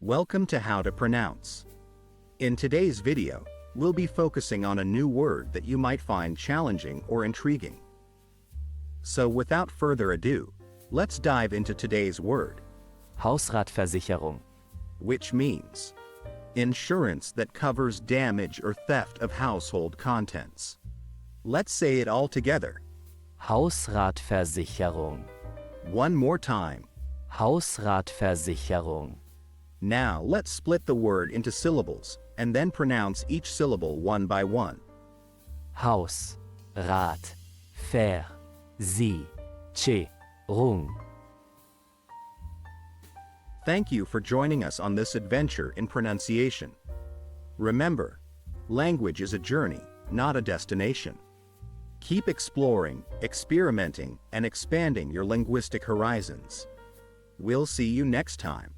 Welcome to How to Pronounce. In today's video, we'll be focusing on a new word that you might find challenging or intriguing. So without further ado, let's dive into today's word, Hausratversicherung. which means insurance that covers damage or theft of household contents. Let's say it all together. Hausratversicherung. One more time. Hausratversicherung. Now let's split the word into syllables and then pronounce each syllable one by one. Haus, Rat, Ver, Sie, Che, Rung. Thank you for joining us on this adventure in pronunciation. Remember, language is a journey, not a destination. Keep exploring, experimenting, and expanding your linguistic horizons. We'll see you next time.